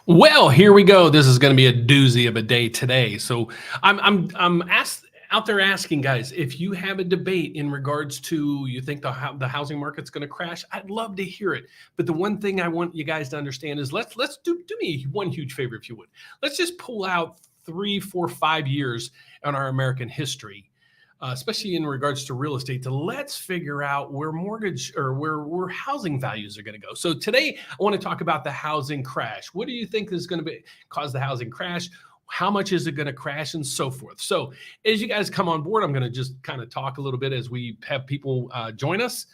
Well, here we go. This is going to be a doozy of a day today. So I'm asked out there asking guys if you have a debate in regards to you think the housing market's going to crash. I'd love to hear it. But the one thing I want you guys to understand is let's do me one huge favor if you would. Let's just pull out 3, 4, 5 years on our American history. Especially in regards to real estate, to let's figure out where mortgage or where housing values are going to go. So today I want to talk about the housing crash. What do you think is going to cause the housing crash? How much is it going to crash and so forth? So as you guys come on board, I'm going to just kind of talk a little bit as we have people join us.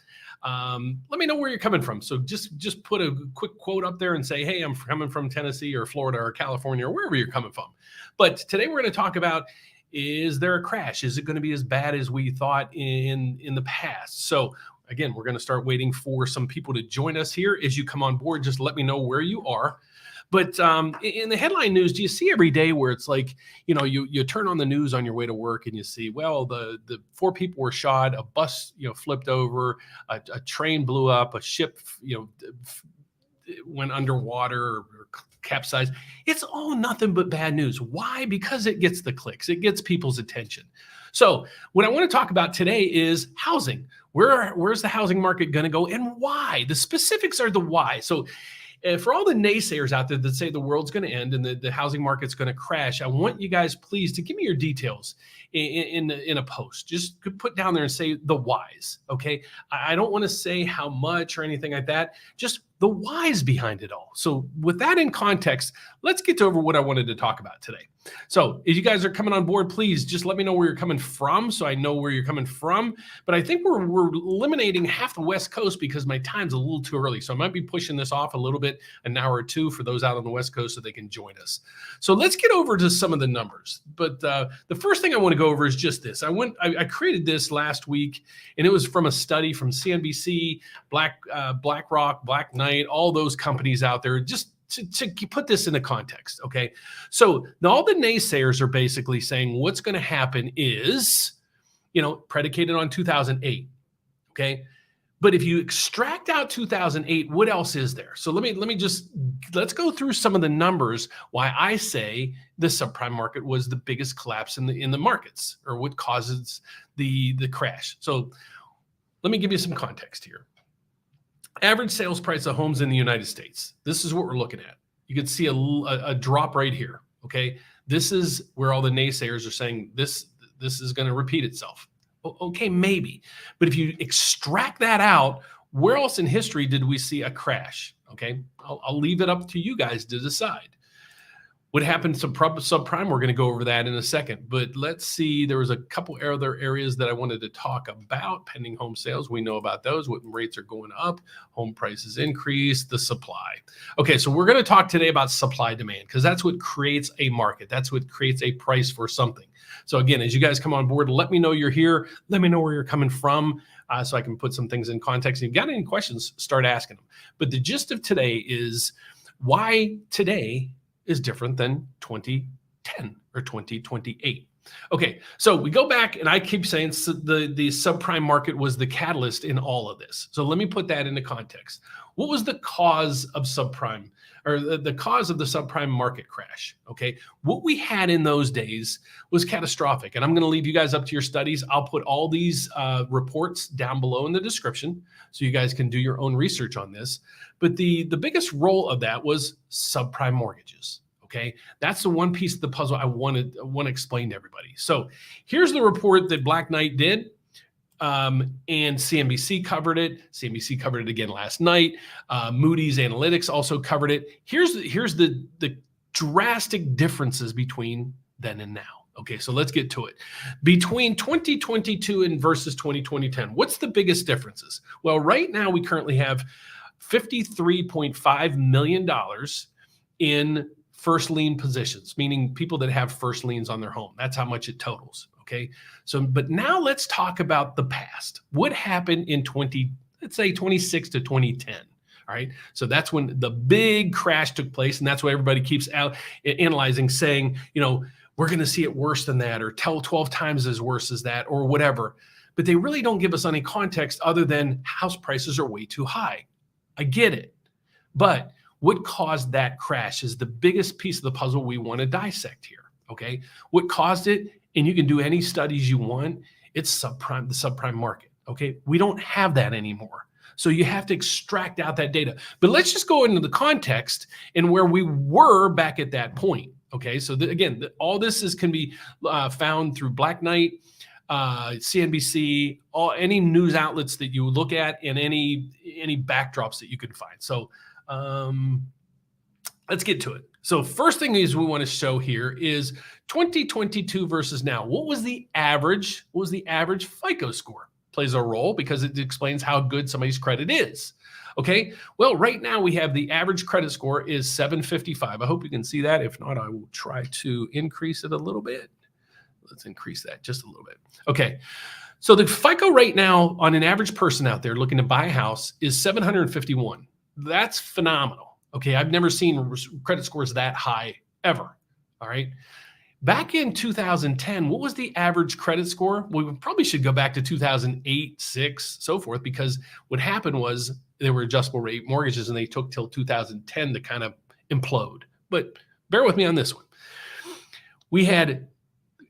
Let me know where you're coming from. So just put a quick quote up there and say, hey, I'm coming from Tennessee or Florida or California or wherever you're coming from. But today we're going to talk about, is there a crash? Is it going to be as bad as we thought in the past? So again, we're going to start waiting for some people to join us here. As you come on board, just let me know where you are. But in the headline news, do you see every day where it's like, you turn on the news on your way to work and you see, well, the 4 people were shot, a bus, flipped over, a train blew up, a ship, went underwater or capsized. It's all nothing but bad news. Why? Because it gets the clicks. It gets people's attention. So what I want to talk about today is housing. Where's the housing market going to go and why? The specifics are the why. So for all the naysayers out there that say the world's going to end and the housing market's going to crash, I want you guys, please, to give me your details in a post. Just put down there and say the whys, okay? I don't want to say how much or anything like that. Just the whys behind it all. So with that in context, let's get over what I wanted to talk about today. So if you guys are coming on board, please just let me know where you're coming from so I know where you're coming from. But I think we're eliminating half the West Coast because my time's a little too early. So I might be pushing this off a little bit, an hour or two for those out on the West Coast so they can join us. So let's get over to some of the numbers. But the first thing I want to go over is just this. I created this last week, and it was from a study from CNBC, BlackRock, Black Knight, all those companies out there, just to put this into context, okay? So all the naysayers are basically saying what's going to happen is, predicated on 2008, okay? But if you extract out 2008, what else is there? So let's go through some of the numbers why I say the subprime market was the biggest collapse in the markets, or what causes the crash. So let me give you some context here. Average sales price of homes in the United States. This is what we're looking at. You can see a drop right here, okay? This is where all the naysayers are saying this is going to repeat itself. Okay, maybe. But if you extract that out, where else in history did we see a crash? Okay, I'll leave it up to you guys to decide. What happened to subprime? We're going to go over that in a second. But let's see, there was a couple other areas that I wanted to talk about. Pending home sales, we know about those. What rates are going up, home prices increase, the supply. Okay, so we're going to talk today about supply demand because that's what creates a market. That's what creates a price for something. So again, as you guys come on board, let me know you're here. Let me know where you're coming from so I can put some things in context. If you've got any questions, start asking them. But the gist of today is why today is different than 2010 or 2028. Okay, so we go back, and I keep saying the subprime market was the catalyst in all of this. So let me put that into context. What was the cause of subprime, or the cause of the subprime market crash? Okay, what we had in those days was catastrophic. And I'm going to leave you guys up to your studies. I'll put all these reports down below in the description so you guys can do your own research on this. But the biggest role of that was subprime mortgages. Okay, that's the one piece of the puzzle I want to explain to everybody. So here's the report that Black Knight did, and CNBC covered it. CNBC covered it again last night. Moody's Analytics also covered it. Here's the drastic differences between then and now. Okay, so let's get to it. Between 2022 and versus 2010, what's the biggest differences? Well, right now we currently have $53.5 million in first lien positions, meaning people that have first liens on their home. That's how much it totals. Okay. So, but now let's talk about the past. What happened in let's say 26 to 2010. All right. So that's when the big crash took place. And that's why everybody keeps out analyzing, saying, we're going to see it worse than that, or 12 times as worse as that, or whatever. But they really don't give us any context other than house prices are way too high. I get it. But What caused that crash is the biggest piece of the puzzle we want to dissect here. Okay. What caused it? And you can do any studies you want. It's the subprime market. Okay. We don't have that anymore. So you have to extract out that data. But let's just go into the context and where we were back at that point. Okay. So again, all this can be found through Black Knight, CNBC, any news outlets that you look at, and any backdrops that you can find. So let's get to it. So first thing is we want to show here is 2022 versus now. What was the average? What was the average FICO score? Plays a role because it explains how good somebody's credit is. Okay. Well, right now we have the average credit score is 755. I hope you can see that. If not, I will try to increase it a little bit. Let's increase that just a little bit. Okay. So the FICO right now on an average person out there looking to buy a house is 751. That's phenomenal. Okay. I've never seen credit scores that high ever. All right. Back in 2010, what was the average credit score? Well, we probably should go back to 2008, 6, so forth, because what happened was there were adjustable rate mortgages and they took till 2010 to kind of implode. But bear with me on this one. We had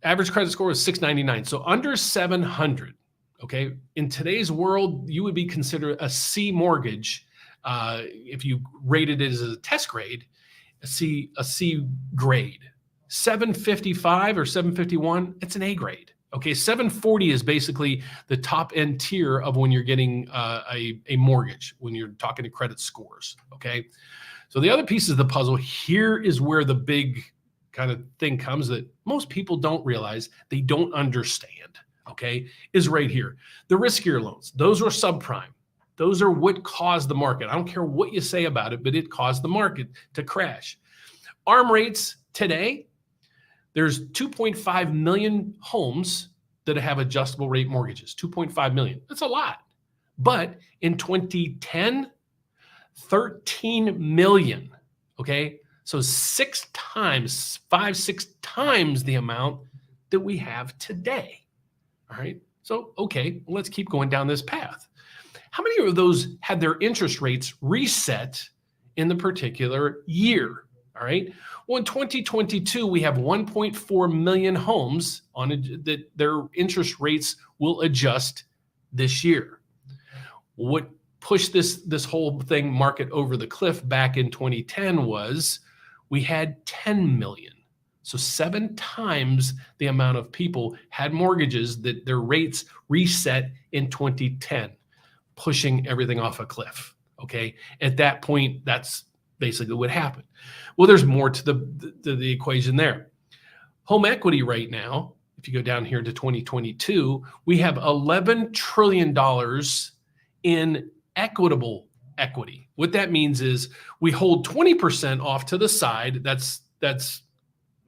average credit score was 699, so under 700. Okay. In today's world, you would be considered a C mortgage. If you rated it as a test grade, a C grade. 755 or 751, it's an A grade. Okay, 740 is basically the top end tier of when you're getting a mortgage, when you're talking to credit scores. Okay, so the other piece of the puzzle here is where the big kind of thing comes that most people don't realize, they don't understand. Okay, is right here. The riskier loans, those are subprime. Those are what caused the market. I don't care what you say about it, but it caused the market to crash. ARM rates today, there's 2.5 million homes that have adjustable rate mortgages, 2.5 million. That's a lot. But in 2010, 13 million. Okay. So 6 times the amount that we have today. All right. So, okay, let's keep going down this path. How many of those had their interest rates reset in the particular year? All right. Well, in 2022, we have 1.4 million homes that their interest rates will adjust this year. What pushed this whole thing market over the cliff back in 2010 was we had 10 million. So 7 times the amount of people had mortgages that their rates reset in 2010, pushing everything off a cliff. Okay. At that point, that's basically what happened. Well, there's more to the equation there. Home equity right now, if you go down here to 2022, we have $11 trillion in equitable equity. What that means is we hold 20% off to the side. That's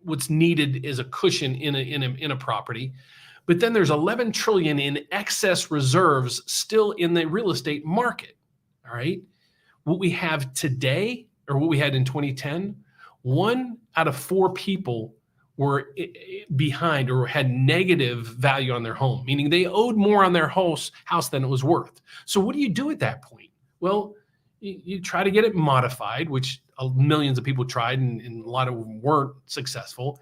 what's needed as a cushion in a property. But then there's 11 trillion in excess reserves still in the real estate market. All right. What we have today, or what we had in 2010, 1 out of 4 people were behind or had negative value on their home, meaning they owed more on their house than it was worth. So what do you do at that point? Well, you try to get it modified, which millions of people tried and a lot of them weren't successful.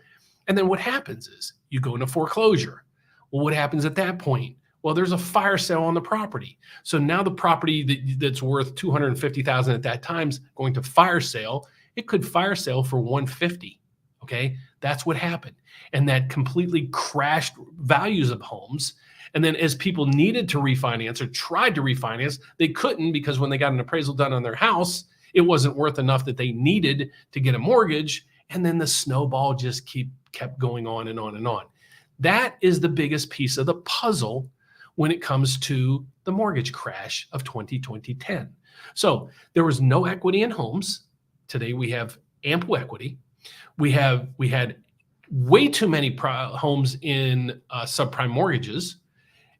And then what happens is you go into foreclosure. Well, what happens at that point? Well, there's a fire sale on the property. So now the property that's worth $250,000 at that time is going to fire sale. It could fire sale for $150,000. Okay, that's what happened, and that completely crashed values of homes. And then as people needed to refinance or tried to refinance, they couldn't because when they got an appraisal done on their house, it wasn't worth enough that they needed to get a mortgage. And then the snowball just kept going on and on and on. That is the biggest piece of the puzzle when it comes to the mortgage crash of 2010. So there was no equity in homes. Today we have ample equity. We had way too many homes in subprime mortgages,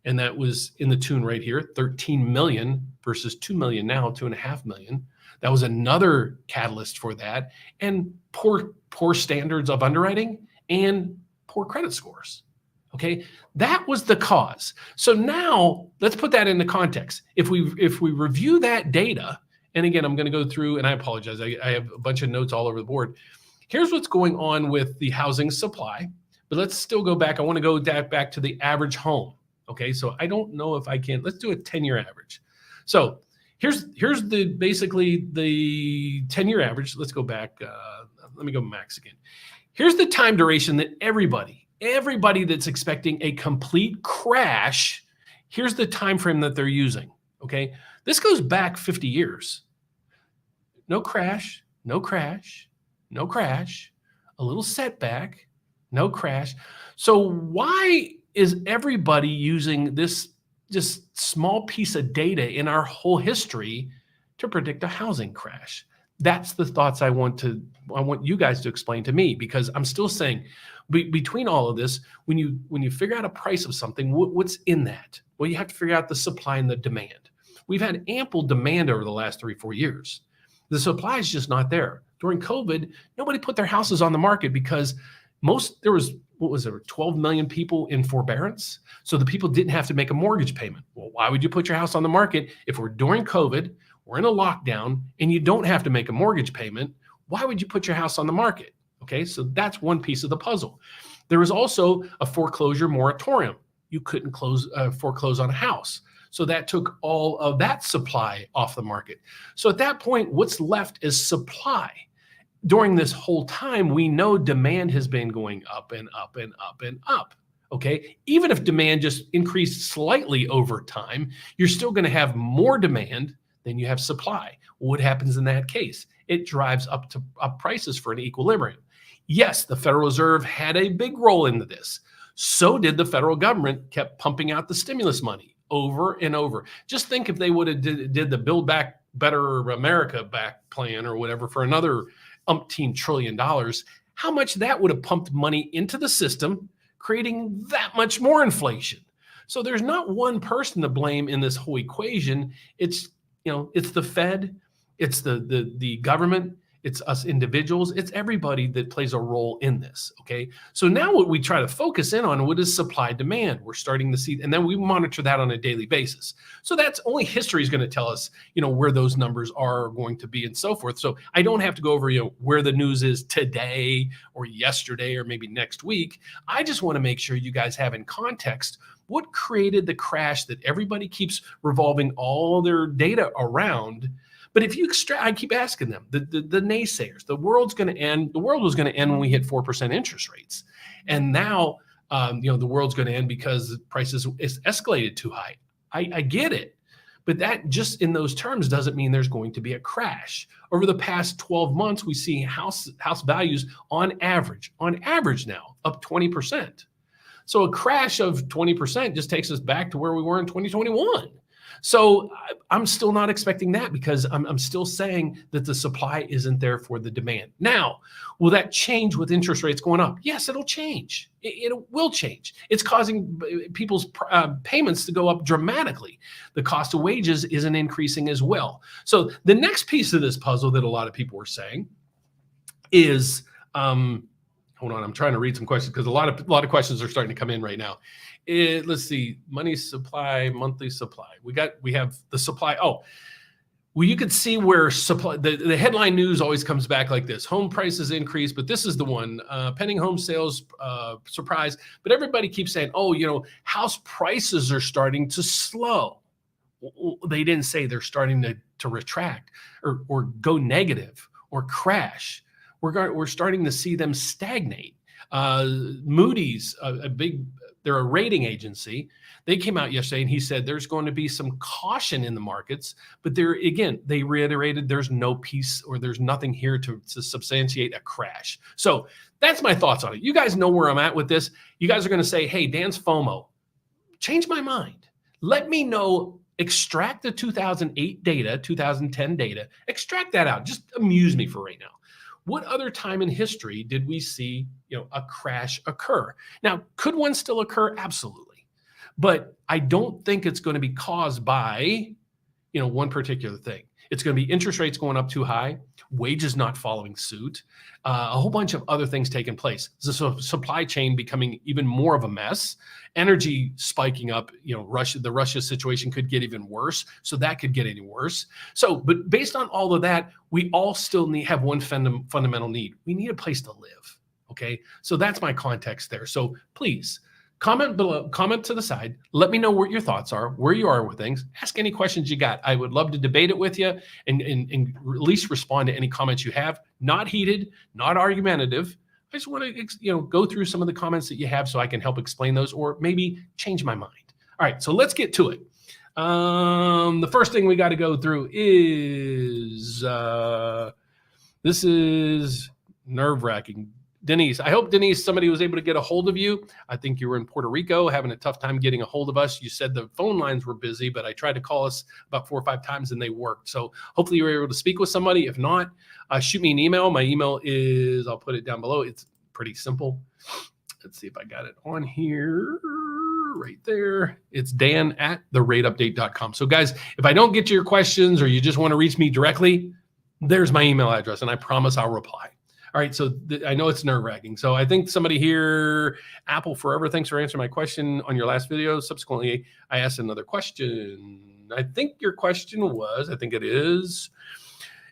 and that was in the tune right here, 13 million versus 2 million now, 2.5 million. That was another catalyst for that, and poor standards of underwriting and poor credit scores. Okay, that was the cause. So now let's put that into context. If we review that data And again, I'm going to go through, and I apologize. I have a bunch of notes all over the board. Here's what's going on with the housing supply, but let's still go back. I want to go back to the average home. Okay, so I don't know if I can. Let's do a 10-year average. So here's basically the 10-year average. Let's go back. Let me go max again. Here's the time duration that everybody that's expecting a complete crash, here's the time frame that they're using. Okay, this goes back 50 years. No crash, no crash, no crash, a little setback, no crash. So why is everybody using this just small piece of data in our whole history to predict a housing crash? That's the thoughts I want you guys to explain to me, because I'm still saying between all of this, when you figure out a price of something, what's in that? Well, you have to figure out the supply and the demand. We've had ample demand over the last 3-4 years. The supply is just not there. During COVID, nobody put their houses on the market because there was 12 million people in forbearance. So the people didn't have to make a mortgage payment. Well, why would you put your house on the market if we're during COVID, we're in a lockdown, and you don't have to make a mortgage payment? Why would you put your house on the market? Okay, so that's one piece of the puzzle. There was also a foreclosure moratorium. You couldn't foreclose on a house. So that took all of that supply off the market. So at that point, what's left is supply. During this whole time, we know demand has been going up and up and up and up. Okay, even if demand just increased slightly over time, you're still going to have more demand than you have supply. What happens in that case? It drives up prices for an equilibrium. Yes, the Federal Reserve had a big role into this. So did the federal government, kept pumping out the stimulus money over and over. Just think if they would have did the Build Back Better America back plan or whatever for another umpteen $1 trillion, how much that would have pumped money into the system, creating that much more inflation. So there's not one person to blame in this whole equation. It's the Fed, it's the government, it's us individuals, it's everybody that plays a role in this. Okay, so now what we try to focus in on, what is supply demand? We're starting to see, and then we monitor that on a daily basis. So that's only history is going to tell us, where those numbers are going to be and so forth. So I don't have to go over, where the news is today or yesterday or maybe next week. I just want to make sure you guys have in context what created the crash that everybody keeps revolving all their data around. But if you I keep asking them, the naysayers, the world's going to end. The world was going to end when we hit 4% interest rates, and now the world's going to end because prices is escalated too high. I get it, but that just in those terms doesn't mean there's going to be a crash. Over the past 12 months, we see house values on average now up 20%. So a crash of 20% just takes us back to where we were in 2021. So I'm still not expecting that because I'm still saying that the supply isn't there for the demand. Now, will that change with interest rates going up? Yes, it'll change. It will change. It's causing people's payments to go up dramatically. The cost of wages isn't increasing as well. So the next piece of this puzzle that a lot of people were saying is, hold on, I'm trying to read some questions because a lot of questions are starting to come in right now. Let's see, money supply, monthly supply. We have the supply. Oh, well, you could see where supply. The headline news always comes back like this: home prices increase, but this is the one: pending home sales surprise. But everybody keeps saying, oh, house prices are starting to slow. They didn't say they're starting to retract or go negative or crash. We're starting to see them stagnate. Moody's, they're a rating agency. They came out yesterday and he said there's going to be some caution in the markets, but they reiterated there's no piece or there's nothing here to substantiate a crash. So that's my thoughts on it. You guys know where I'm at with this. You guys are going to say, hey, Dan's FOMO. Change my mind. Let me know. Extract the 2008 data, 2010 data. Extract that out. Just amuse me for right now. What other time in history did we see, a crash occur? Now, could one still occur? Absolutely. But I don't think it's going to be caused by, one particular thing. It's going to be interest rates going up too high, wages not following suit, a whole bunch of other things taking place. The supply chain becoming even more of a mess, energy spiking up. The Russia situation could get even worse, so that could get any worse. So, but based on all of that, we all still have one fundamental need. We need a place to live. Okay, so that's my context there. So please comment below, comment to the side. Let me know what your thoughts are, where you are with things. Ask any questions you got. I would love to debate it with you and at least respond to any comments you have. Not heated, not argumentative. I just want to go through some of the comments that you have so I can help explain those or maybe change my mind. All right, so let's get to it. The first thing we got to go through is this is nerve-wracking. Denise, I hope, Denise, somebody was able to get a hold of you. I think you were in Puerto Rico having a tough time getting a hold of us. You said the phone lines were busy, but I tried to call us about 4 or 5 times and they worked. So hopefully you were able to speak with somebody. If not, shoot me an email. My email is, I'll put it down below. It's pretty simple. Let's see if I got it on here. Right there. It's dan@therateupdate.com. So guys, if I don't get to your questions or you just want to reach me directly, there's my email address and I promise I'll reply. All right, so I know it's nerve-wracking. So I think somebody here, Apple Forever, thanks for answering my question on your last video. Subsequently, I asked another question. I think your question was, I think it is,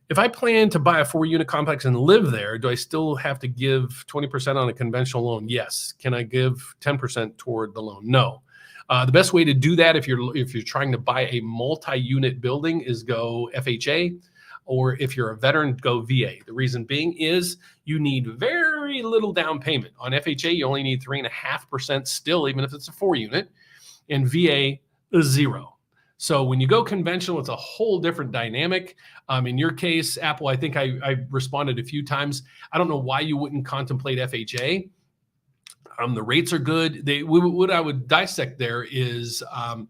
if I plan to buy a 4-unit complex and live there, do I still have to give 20% on a conventional loan? Yes. Can I give 10% toward the loan? No. The best way to do that if you're trying to buy a multi-unit building is go FHA. Or if you're a veteran, go VA. The reason being is you need very little down payment. On FHA, you only need 3.5% still, even if it's a 4-unit. And VA is 0. So when you go conventional, it's a whole different dynamic. In your case, Apple, I think I responded a few times. I don't know why you wouldn't contemplate FHA. The rates are good. What I would dissect there is,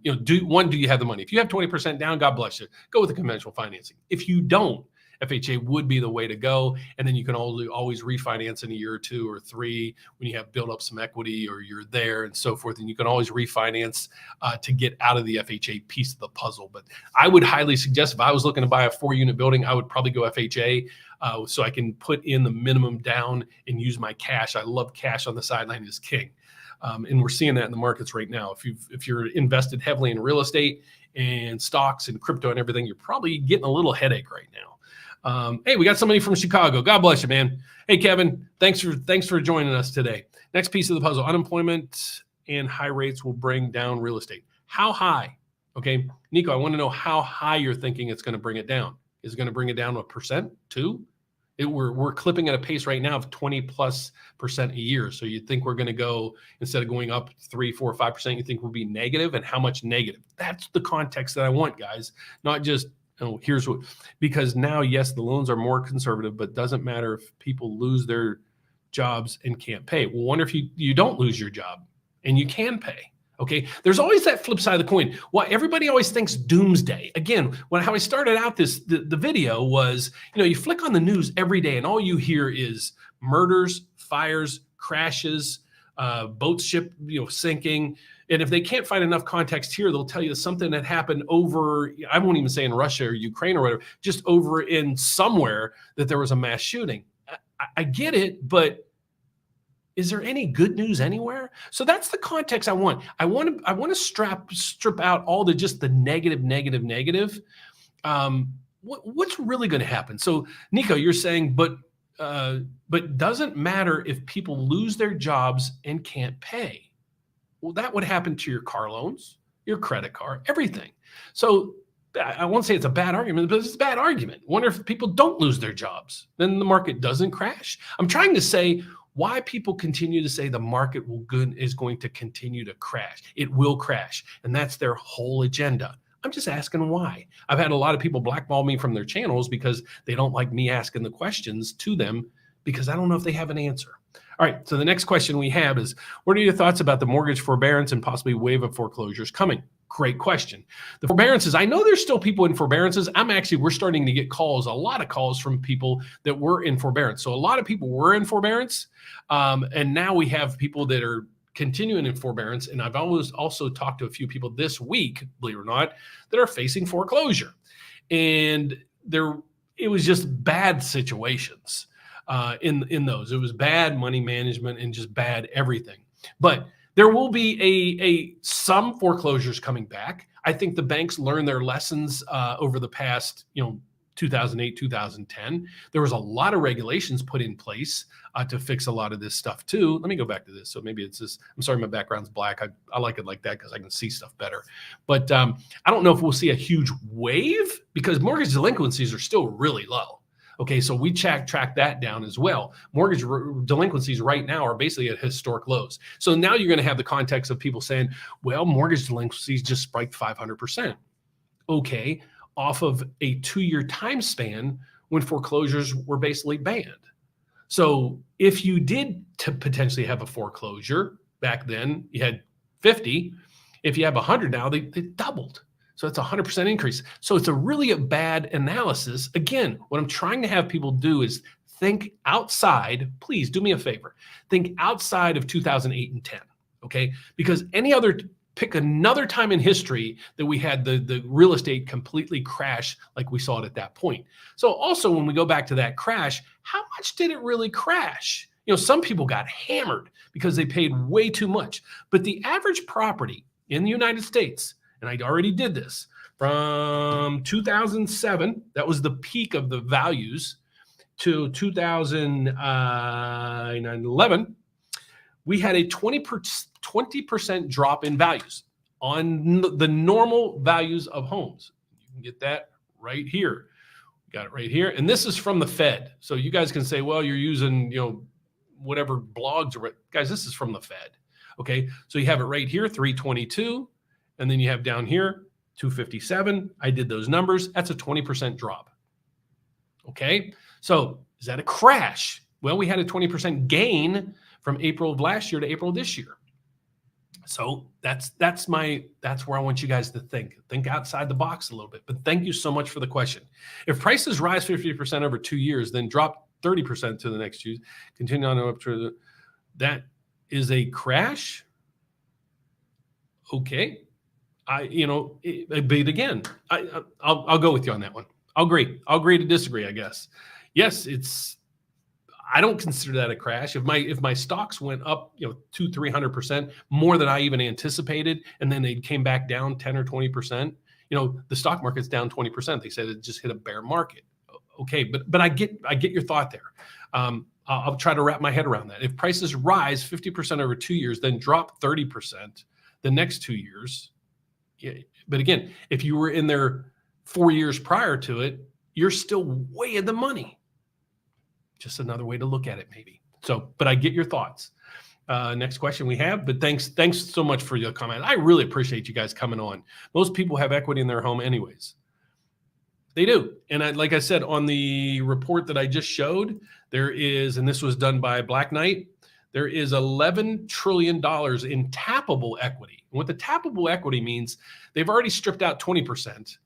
do you have the money? If you have 20% down, God bless you. Go with the conventional financing. If you don't, FHA would be the way to go. And then you can always refinance in a year or 2 or 3 when you have built up some equity or you're there and so forth. And you can always refinance to get out of the FHA piece of the puzzle. But I would highly suggest if I was looking to buy a 4-unit building, I would probably go FHA. So I can put in the minimum down and use my cash. I love cash on the sideline is king. And we're seeing that in the markets right now. If you're invested heavily in real estate and stocks and crypto and everything, you're probably getting a little headache right now. Hey, we got somebody from Chicago. God bless you, man. Hey, Kevin, thanks for joining us today. Next piece of the puzzle, unemployment and high rates will bring down real estate. How high? Okay, Nico, I want to know how high you're thinking it's going to bring it down. Is it going to bring it down 1%, 2%? We're clipping at a pace right now of 20+% a year. So you think we're going to go, instead of going up 3, 4, 5%, you think we'll be negative, and how much negative? That's the context that I want, guys. Not just, here's what, because now, yes, the loans are more conservative, but doesn't matter if people lose their jobs and can't pay. Well, wonder if you don't lose your job and you can pay. Okay, there's always that flip side of the coin. Well, everybody always thinks doomsday. Again, how I started out the video was, you flick on the news every day and all you hear is murders, fires, crashes, boats sinking. And if they can't find enough context here, they'll tell you something that happened over, I won't even say in Russia or Ukraine or whatever, just over in somewhere that there was a mass shooting. I get it, but is there any good news anywhere? So that's the context I want. I want to strip out all just the negative. What's really going to happen? So Nico, you're saying, but doesn't matter if people lose their jobs and can't pay. Well, that would happen to your car loans, your credit card, everything. So I won't say it's a bad argument, but it's a bad argument. Wonder if people don't lose their jobs, then the market doesn't crash. I'm trying to say why people continue to say the market is going to continue to crash. It will crash. And that's their whole agenda. I'm just asking why. I've had a lot of people blackball me from their channels because they don't like me asking the questions to them because I don't know if they have an answer. All right, so the next question we have is, what are your thoughts about the mortgage forbearance and possibly wave of foreclosures coming? Great question. The forbearances, I know there's still people in forbearances. We're starting to get calls, a lot of calls from people that were in forbearance. So a lot of people were in forbearance. And now we have people that are continuing in forbearance. And I've also talked to a few people this week, believe it or not, that are facing foreclosure. And it was just bad situations in those. It was bad money management and just bad everything. But there will be some foreclosures coming back. I think the banks learned their lessons over the past, 2008, 2010. There was a lot of regulations put in place to fix a lot of this stuff too. Let me go back to this. So maybe it's this. I'm sorry, my background's black. I like it like that because I can see stuff better. But I don't know if we'll see a huge wave because mortgage delinquencies are still really low. Okay, so we track that down as well. Mortgage delinquencies right now are basically at historic lows. So now you're going to have the context of people saying, well, mortgage delinquencies just spiked 500%. Okay, off of a 2-year time span when foreclosures were basically banned. So if you did potentially have a foreclosure back then, you had 50. If you have 100 now, they doubled. So it's a 100% increase. So it's really a bad analysis. Again, what I'm trying to have people do is think outside. Please do me a favor. Think outside of 2008 and 10. Okay, because pick another time in history that we had the real estate completely crash like we saw it at that point. So also when we go back to that crash, how much did it really crash? Some people got hammered because they paid way too much. But the average property in the United States, and I already did this, from 2007, that was the peak of the values, to 2011, we had a 20% drop in values on the normal values of homes. You can get that right here. Got it right here. And this is from the Fed. So you guys can say, well, you're using, whatever blogs or guys, this is from the Fed. Okay. So you have it right here, 322. And then you have down here, 257. I did those numbers. That's a 20% drop. Okay. So is that a crash? Well, we had a 20% gain from April of last year to April of this year. So that's where I want you guys to think outside the box a little bit. But thank you so much for the question. If prices rise 50% over 2 years, then drop 30% to the next year, continue on up to that is a crash. Okay. But again, I'll go with you on that one. I'll agree to disagree, I guess. Yes, I don't consider that a crash. If my stocks went up, 200-300% more than I even anticipated, and then they came back down 10 or 20%, the stock market's down 20%. They said it just hit a bear market. Okay, but I get your thought there. I'll try to wrap my head around that. If prices rise 50% over 2 years, then drop 30% the next 2 years. Yeah, but again, if you were in there 4 years prior to it, you're still way in the money. Just another way to look at it, maybe. So, but I get your thoughts. Next question we have, but thanks so much for your comment. I really appreciate you guys coming on. Most people have equity in their home anyways. They do. And like I said, on the report that I just showed, there is, and this was done by Black Knight, there is $11 trillion in tappable equity. And what the tappable equity means, they've already stripped out 20%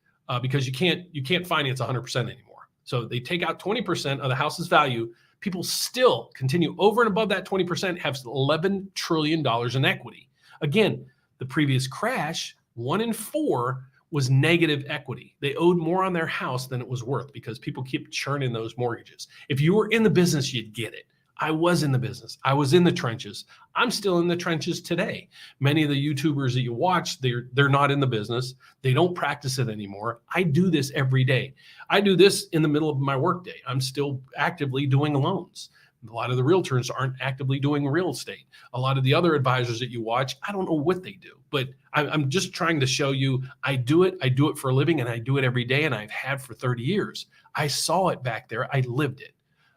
because you can't finance 100% anymore. So they take out 20% of the house's value. People still continue over and above that 20%, have $11 trillion in equity. Again, the previous crash, 1 in 4 was negative equity. They owed more on their house than it was worth because people keep churning those mortgages. If you were in the business, you'd get it. I was in the business. I was in the trenches. I'm still in the trenches today. Many of the YouTubers that you watch, they're not in the business. They don't practice it anymore. I do this every day. I do this in the middle of my workday. I'm still actively doing loans. A lot of the realtors aren't actively doing real estate. A lot of the other advisors that you watch, I don't know what they do, but I'm just trying to show you I do it. I do it for a living and I do it every day and I've had for 30 years. I saw it back there. I lived it.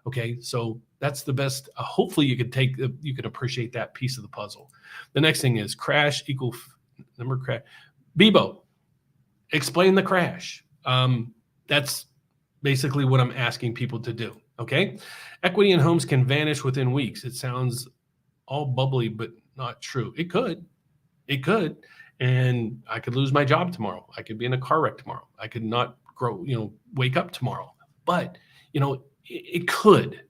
Okay, so that's the best. Hopefully you can appreciate that piece of the puzzle. The next thing is crash equal number crash. Bebo, explain the crash. That's basically what I'm asking people to do. Okay, equity in homes can vanish within weeks. It sounds all bubbly, but not true. It could, and I could lose my job tomorrow. I could be in a car wreck tomorrow. I could not wake up tomorrow. But it could.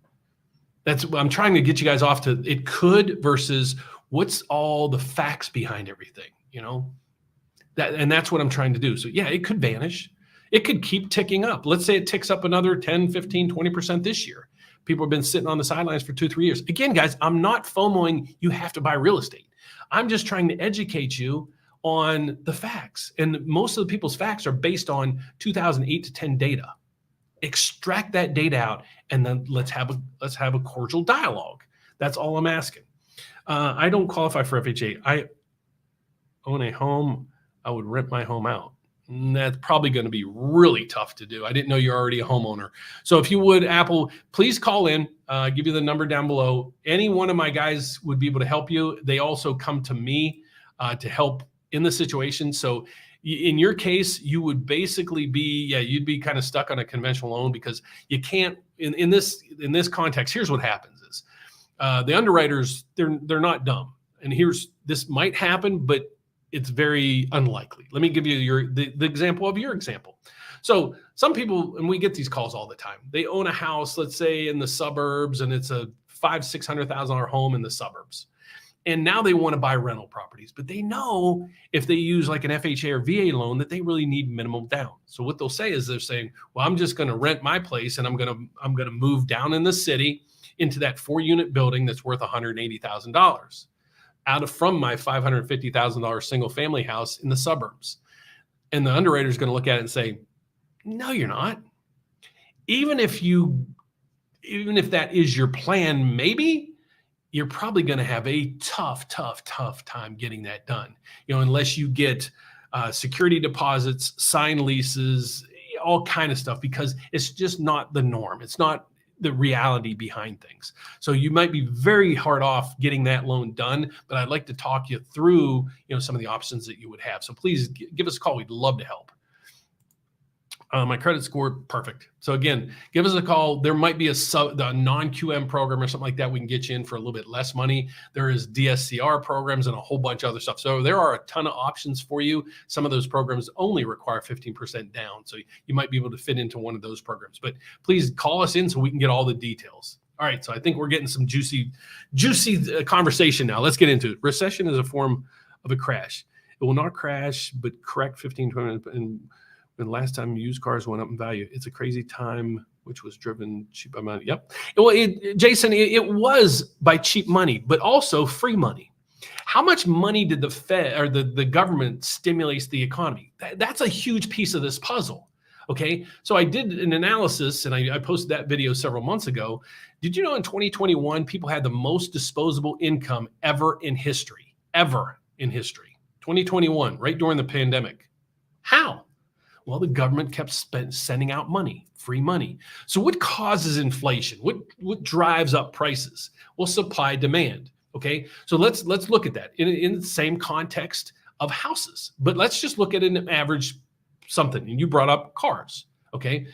That's what I'm trying to get you guys off to. It could versus what's all the facts behind everything, and that's what I'm trying to do. So yeah, it could vanish. It could keep ticking up. Let's say it ticks up another 10, 15, 20% this year. People have been sitting on the sidelines for 2-3 years. Again, guys, I'm not FOMOing you have to buy real estate. I'm just trying to educate you on the facts. And most of the people's facts are based on 2008 to 10 data. Extract that data out, and then let's have a cordial dialogue. That's all I'm asking. I don't qualify for FHA. I own a home. I would rent my home out. And that's probably going to be really tough to do. I didn't know you're already a homeowner. So if you would, Apple, please call in. Give you the number down below. Any one of my guys would be able to help you. They also come to me to help in the situation. So in your case, you would basically be, you'd be kind of stuck on a conventional loan because you can't, in this context, here's what happens is the underwriters, they're not dumb. And this might happen, but it's very unlikely. Let me give you the example of your example. So some people, and we get these calls all the time, they own a house, let's say in the suburbs, and it's a $500,000-$600,000 home in the suburbs. And now they want to buy rental properties, but they know if they use like an FHA or VA loan that they really need minimum down. So what they'll say is they're saying, well, I'm just going to rent my place and I'm going to move down in the city into that 4-unit building that's worth $180,000 from my $550,000 single family house in the suburbs. And the underwriter is going to look at it and say, no, you're not. Even if that is your plan, maybe you're probably going to have a tough time getting that done. Unless you get security deposits, signed leases, all kind of stuff, because it's just not the norm. It's not the reality behind things. So you might be very hard off getting that loan done, but I'd like to talk you through, some of the options that you would have. So please give us a call. We'd love to help. My credit score, perfect. So again, give us a call. There might be a non-QM program or something like that. We can get you in for a little bit less money. There is DSCR programs and a whole bunch of other stuff. So there are a ton of options for you. Some of those programs only require 15% down. So you might be able to fit into one of those programs, but please call us in so we can get all the details. All right. So I think we're getting some juicy conversation now. Let's get into it. Recession is a form of a crash. It will not crash, but correct 15-20 and the last time used cars went up in value. It's a crazy time, which was driven cheap by money. Yep. Well, Jason, it was by cheap money, but also free money. How much money did the Fed or the government stimulate the economy? That's a huge piece of this puzzle. Okay. So I did an analysis and I posted that video several months ago. Did you know in 2021, people had the most disposable income ever in history, 2021, right during the pandemic. How? Well, the government kept sending out money, free money. So what causes inflation? What drives up prices? Well, supply demand. Okay, so let's look at that in the same context of houses. But let's just look at an average something. And you brought up cars. Okay,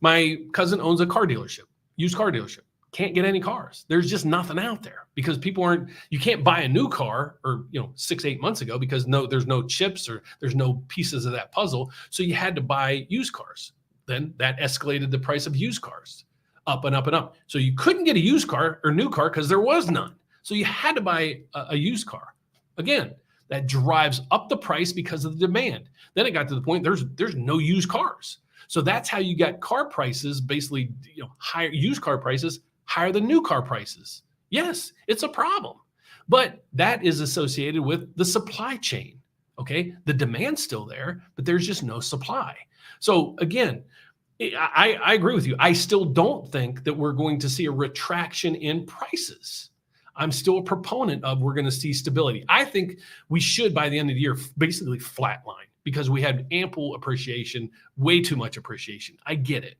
my cousin owns a car dealership, used car dealership. Can't get any cars. There's just nothing out there because you can't buy a new car or 6-8 months ago because there's no chips or there's no pieces of that puzzle. So you had to buy used cars. Then that escalated the price of used cars up and up and up. So you couldn't get a used car or new car because there was none. So you had to buy a used car. Again, that drives up the price because of the demand. Then it got to the point there's no used cars. So that's how you got car prices, basically, higher used car prices higher than new car prices. Yes, it's a problem, but that is associated with the supply chain. Okay, the demand's still there, but there's just no supply. So again, I agree with you. I still don't think that we're going to see a retraction in prices. I'm still a proponent of we're going to see stability. I think we should, by the end of the year, basically flatline because we had ample appreciation, way too much appreciation. I get it.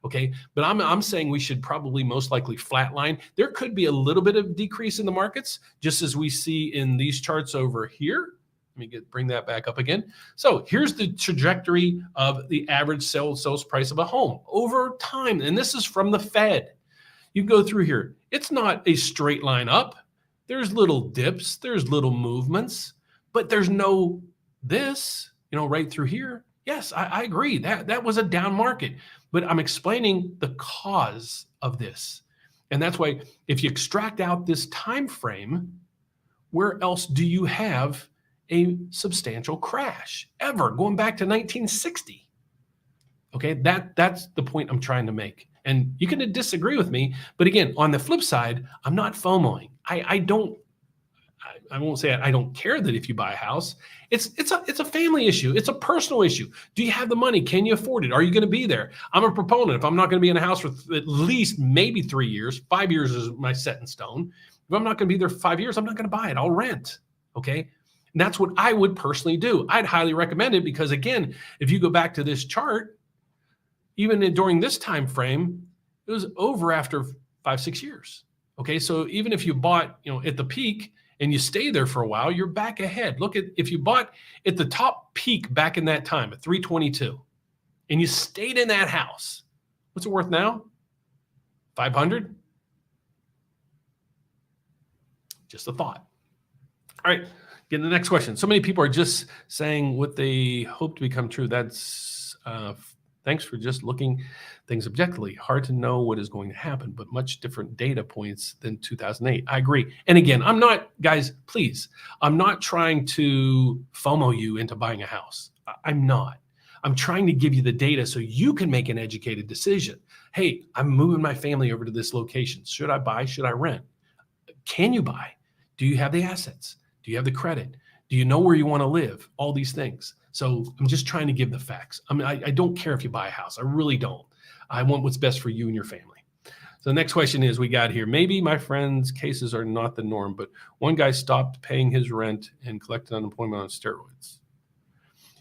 Okay, but I'm saying we should probably most likely flatline. There could be a little bit of decrease in the markets, just as we see in these charts over here. Let me bring that back up again. So here's the trajectory of the average sales price of a home over time, and this is from the Fed. You go through here. It's not a straight line up. There's little dips. There's little movements, but there's no this. Right through here. Yes, I agree. That was a down market. But I'm explaining the cause of this. And that's why if you extract out this time frame, where else do you have a substantial crash ever going back to 1960? Okay, that's the point I'm trying to make. And you can disagree with me, but again, on the flip side, I'm not FOMOing. I won't say I don't care that if you buy a house, it's a family issue. It's a personal issue. Do you have the money? Can you afford it? Are you going to be there? I'm a proponent. If I'm not going to be in a house for at least maybe 3 years, 5 years is my set in stone. If I'm not going to be there for 5 years, I'm not going to buy it. I'll rent. Okay. And that's what I would personally do. I'd highly recommend it because again, if you go back to this chart, even during this time frame, it was over after 5-6 years. Okay. So even if you bought, at the peak, and you stay there for a while, you're back ahead. Look at if you bought at the top peak back in that time at 322, and you stayed in that house. What's it worth now? 500? Just a thought. All right, get to the next question. So many people are just saying what they hope to become true. That's thanks for just looking things objectively. Hard to know what is going to happen, but much different data points than 2008. I agree. And again, I'm not, guys, please, I'm not trying to FOMO you into buying a house. I'm not. I'm trying to give you the data so you can make an educated decision. Hey, I'm moving my family over to this location. Should I buy? Should I rent? Can you buy? Do you have the assets? Do you have the credit? Do you know where you want to live? All these things. So I'm just trying to give the facts. I mean, I don't care if you buy a house. I really don't. I want what's best for you and your family. So the next question is we got here. Maybe my friend's cases are not the norm, but one guy stopped paying his rent and collected unemployment on steroids.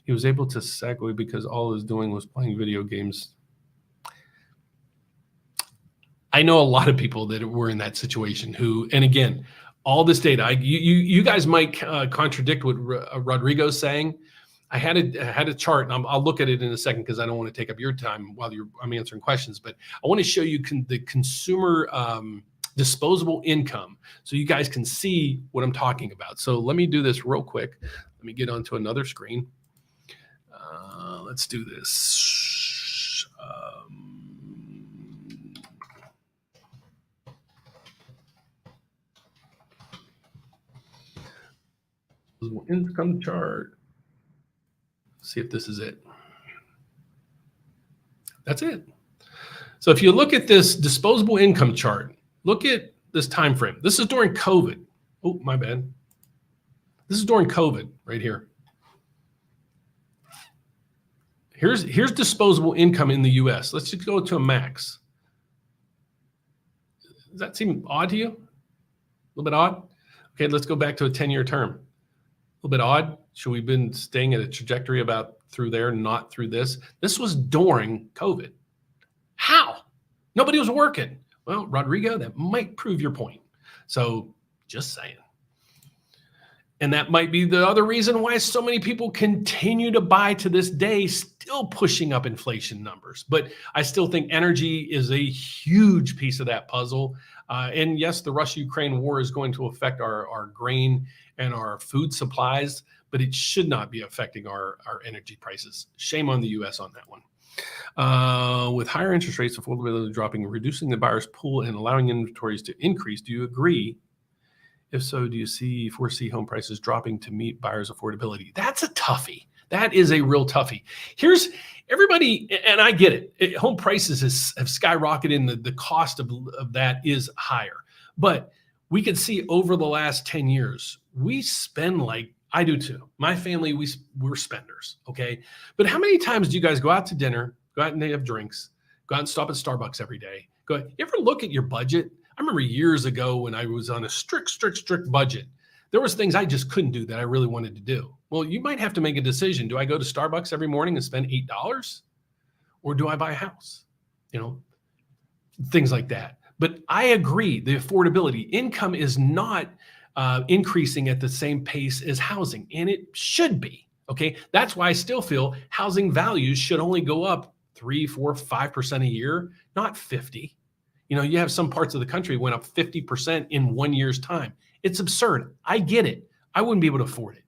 He was able to segue because all he was doing was playing video games. I know a lot of people that were in that situation who, and again, all this data, you guys might contradict what Rodrigo's saying. I had a chart, and I'll look at it in a second because I don't want to take up your time while I'm answering questions. But I want to show you the consumer disposable income so you guys can see what I'm talking about. So let me do this real quick. Let me get onto another screen. Let's do this. Income chart. See if this is it. That's it. So if you look at this disposable income chart, look at this time frame. This is during COVID. Oh, my bad. This is during COVID right here. Here's disposable income in the US. Let's just go to a max. Does that seem odd to you? A little bit odd? Okay, let's go back to a 10-year term. A little bit odd. Should we have been staying at a trajectory about through there, not through this? This was during COVID. How? Nobody was working. Well, Rodrigo, that might prove your point. So just saying. And that might be the other reason why so many people continue to buy to this day, still pushing up inflation numbers. But I still think energy is a huge piece of that puzzle. And yes, the Russia-Ukraine war is going to affect our grain and our food supplies, but it should not be affecting our energy prices. Shame on the U.S. on that one. With higher interest rates, affordability dropping, reducing the buyer's pool and allowing inventories to increase, do you agree? If so, do you foresee home prices dropping to meet buyers' affordability? That's a toughie. That is a real toughie. Here's everybody, and I get it. Home prices have skyrocketed, and the cost of that is higher. But we could see over the last 10 years, we spend like, I do too. My family, we're spenders, okay? But how many times do you guys go out to dinner, go out and have drinks, go out and stop at Starbucks every day? You ever look at your budget? I remember years ago when I was on a strict budget, there was things I just couldn't do that I really wanted to do. Well, you might have to make a decision. Do I go to Starbucks every morning and spend $8? Or do I buy a house? Things like that. But I agree, the affordability, income is not increasing at the same pace as housing, and it should be, okay? That's why I still feel housing values should only go up 3, 4, 5% a year, not 50. You have some parts of the country went up 50% in 1 year's time. It's absurd. I get it. I wouldn't be able to afford it.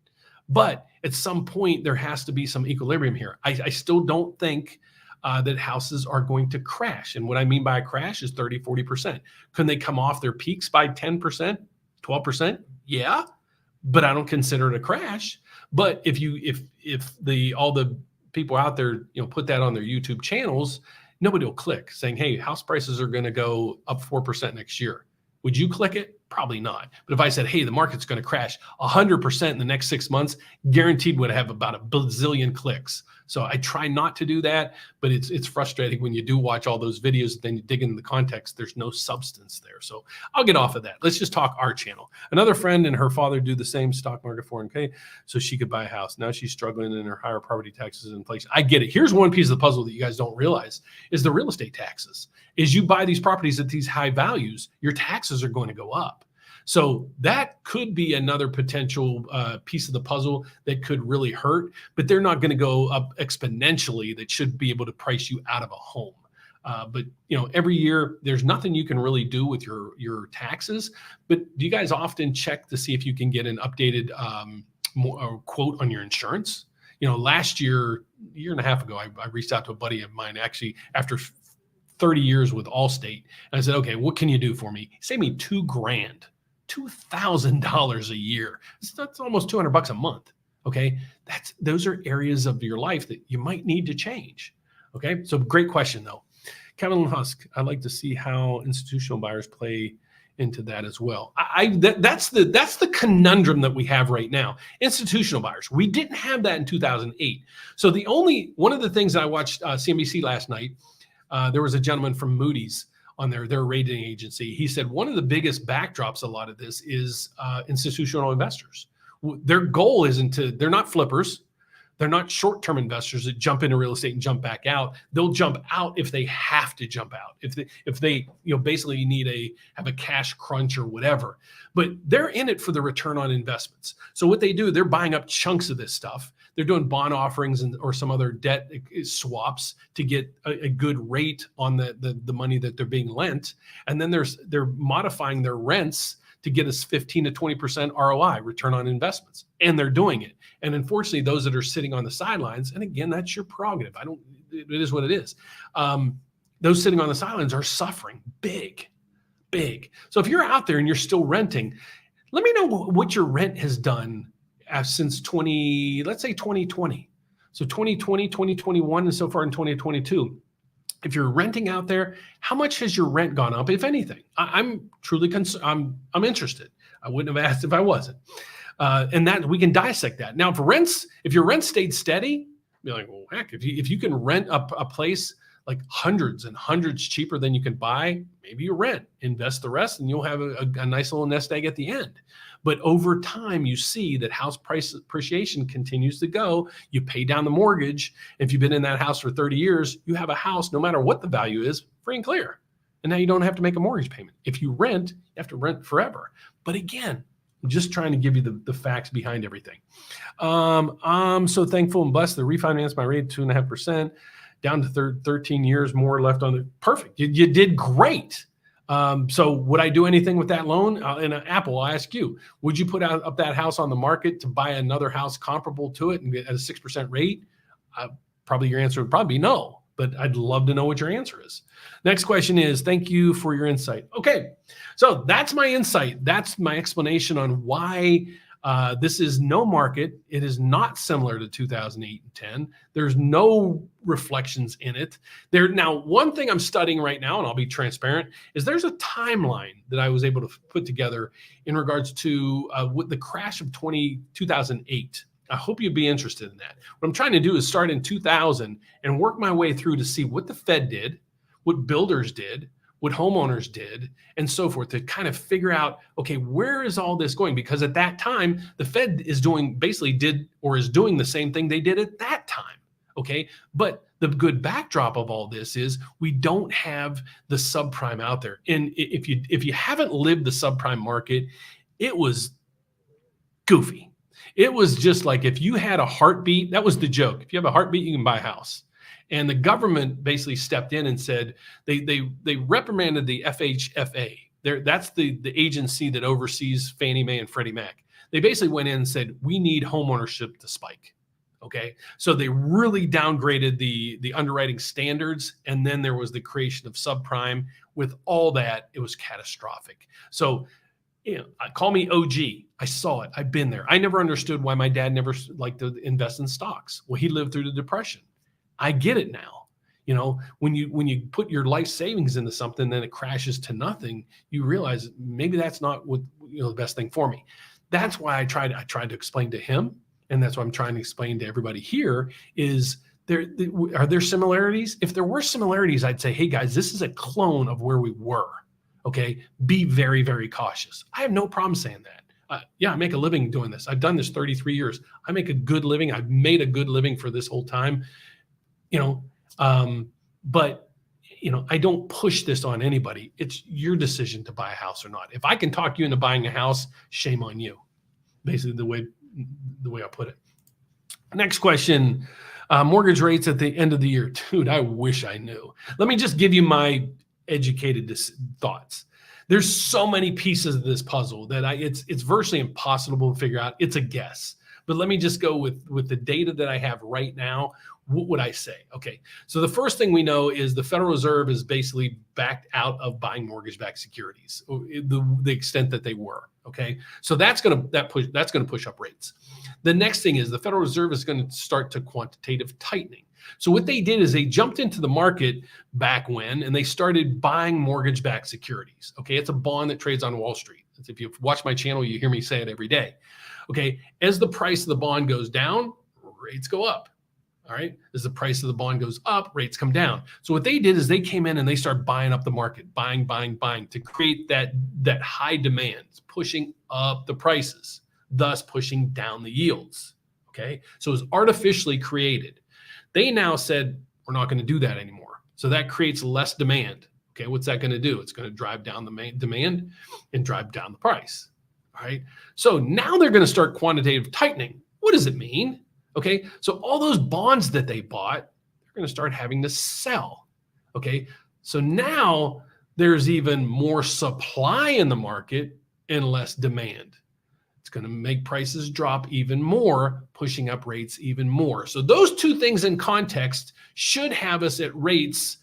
But at some point, there has to be some equilibrium here. I still don't think that houses are going to crash. And what I mean by a crash is 30, 40%. Can they come off their peaks by 10%, 12%? Yeah, but I don't consider it a crash. But if all the people out there, put that on their YouTube channels, nobody will click saying, hey, house prices are going to go up 4% next year. Would you click it? Probably not. But if I said, hey, the market's going to crash 100% in the next 6 months, guaranteed would have about a bazillion clicks. So I try not to do that, but it's frustrating when you do watch all those videos, then you dig into the context, there's no substance there. So I'll get off of that. Let's just talk our channel. Another friend and her father do the same stock market 401k so she could buy a house. Now she's struggling in her higher property taxes and inflation. I get it. Here's one piece of the puzzle that you guys don't realize is the real estate taxes. Is you buy these properties at these high values, your taxes are going to go up. So that could be another potential piece of the puzzle that could really hurt, but they're not going to go up exponentially. That should be able to price you out of a home. But every year there's nothing you can really do with your taxes. But do you guys often check to see if you can get an updated quote on your insurance? Last year and a half ago, I reached out to a buddy of mine actually after 30 years with Allstate, and I said, okay, what can you do for me? Save me $2,000. $2,000 a year. That's almost $200 a month. Okay. Those are areas of your life that you might need to change. Okay. So great question though. Kevin Husk, I'd like to see how institutional buyers play into that as well. That's the conundrum that we have right now. Institutional buyers. We didn't have that in 2008. So one of the things that I watched CNBC last night, there was a gentleman from Moody's on their rating agency. He said one of the biggest backdrops a lot of this is institutional investors. Their goal they're not flippers. They're not short-term investors that jump into real estate and jump back out. They'll jump out if they have to jump out. If they basically have a cash crunch or whatever. But they're in it for the return on investments. So what they do, they're buying up chunks of this stuff. They're doing bond offerings or some other debt swaps to get a good rate on the money that they're being lent. And then they're modifying their rents to get us 15 to 20% ROI, return on investments. And they're doing it. And unfortunately, those that are sitting on the sidelines, and again, that's your prerogative. It is what it is. Those sitting on the sidelines are suffering big. So if you're out there and you're still renting, let me know what your rent has done since 2020. So 2020, 2021, and so far in 2022. If you're renting out there, how much has your rent gone up, if anything? I'm truly I'm interested. I wouldn't have asked if I wasn't. And that we can dissect that. Now, if your rent stayed steady, be like, well, heck, if you can rent a place like hundreds and hundreds cheaper than you can buy, maybe you rent, invest the rest, and you'll have a nice little nest egg at the end. But over time, you see that house price appreciation continues to go. You pay down the mortgage. If you've been in that house for 30 years, you have a house, no matter what the value is, free and clear. And now you don't have to make a mortgage payment. If you rent, you have to rent forever. But again, I'm just trying to give you the facts behind everything. I'm so thankful and blessed to refinance my rate 2.5%. Down to 13 years more left on it. Perfect. You did great. So would I do anything with that loan? In Apple, I'll ask you, would you put up that house on the market to buy another house comparable to it and get at a 6% rate? Probably your answer would probably be no, but I'd love to know what your answer is. Next question is, thank you for your insight. Okay, so that's my insight. That's my explanation on why this is no market. It is not similar to 2008 and 10. There's no reflections in it. Now, one thing I'm studying right now, and I'll be transparent, is there's a timeline that I was able to put together in regards to the crash of 2008. I hope you'd be interested in that. What I'm trying to do is start in 2000 and work my way through to see what the Fed did, what builders did, what homeowners did, and so forth, to kind of figure out, okay, where is all this going? Because at that time, the Fed is doing the same thing they did at that time. Okay. But the good backdrop of all this is we don't have the subprime out there. And if you haven't lived the subprime market, it was goofy. It was just like, if you had a heartbeat, that was the joke. If you have a heartbeat, you can buy a house. And the government basically stepped in and said they reprimanded the FHFA. That's the agency that oversees Fannie Mae and Freddie Mac. They basically went in and said, we need homeownership to spike. Okay, so they really downgraded the underwriting standards, and then there was the creation of subprime. With all that, it was catastrophic. So Call me OG. I saw it. I've been there. I never understood why my dad never liked to invest in stocks. Well, he lived through the Depression. I get it now. When you put your life savings into something, then it crashes to nothing. You realize maybe that's not what the best thing for me. That's why I tried to explain to him, and that's what I'm trying to explain to everybody here. Are there similarities? If there were similarities, I'd say, hey guys, this is a clone of where we were. Okay, be very, very cautious. I have no problem saying that. I make a living doing this. I've done this 33 years. I make a good living. I've made a good living for this whole time. But I don't push this on anybody. It's your decision to buy a house or not. If I can talk you into buying a house, shame on you. Basically, the way I put it. Next question. Mortgage rates at the end of the year. Dude, I wish I knew. Let me just give you my educated thoughts. There's so many pieces of this puzzle that it's virtually impossible to figure out. It's a guess. But let me just go with the data that I have right now. What would I say? Okay, so the first thing we know is the Federal Reserve is basically backed out of buying mortgage-backed securities, the extent that they were. Okay, so that's going to push up rates. The next thing is the Federal Reserve is going to start to quantitative tightening. So what they did is they jumped into the market back when, and they started buying mortgage-backed securities. Okay, it's a bond that trades on Wall Street. If you watch my channel, you hear me say it every day. Okay, as the price of the bond goes down, rates go up. All right, as the price of the bond goes up, rates come down. So what they did is they came in and they started buying up the market, buying to create that high demand, pushing up the prices, thus pushing down the yields. Okay, so it was artificially created. They now said, we're not going to do that anymore. So that creates less demand. Okay, what's that going to do? It's going to drive down the demand and drive down the price. All right, so now they're going to start quantitative tightening. What does it mean? Okay, so all those bonds that they bought, they're going to start having to sell. Okay, so now there's even more supply in the market and less demand. It's going to make prices drop even more, pushing up rates even more. So those two things in context should have us at rates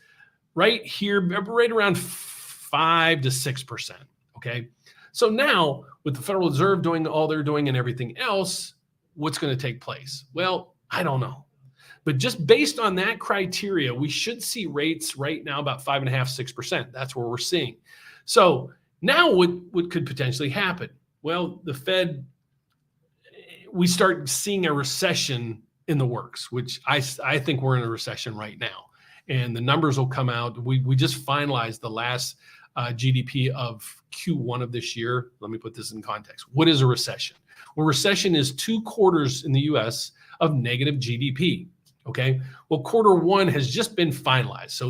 right here, right around 5 to 6%. Okay, so now with the Federal Reserve doing all they're doing and everything else, what's going to take place? Well, I don't know. But just based on that criteria, we should see rates right now about 5.5%, 6%. That's where we're seeing. So now what could potentially happen? Well, the Fed, we start seeing a recession in the works, which I think we're in a recession right now. And the numbers will come out. We just finalized the last GDP of Q1 of this year. Let me put this in context. What is a recession? Well, recession is 2 quarters in the US of negative GDP. Okay. Well, quarter one has just been finalized. So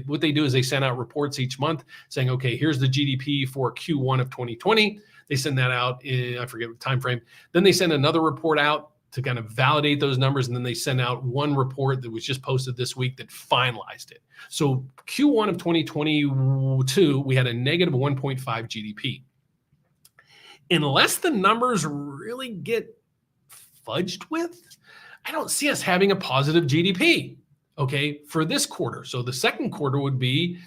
what they do is they send out reports each month saying, okay, here's the GDP for Q1 of 2020. They send that out in, I forget what time frame. Then they send another report out to kind of validate those numbers. And then they send out one report that was just posted this week that finalized it. So Q1 of 2022, we had a negative 1.5 GDP. Unless the numbers really get fudged with, I don't see us having a positive GDP, okay, for this quarter. So the second quarter would be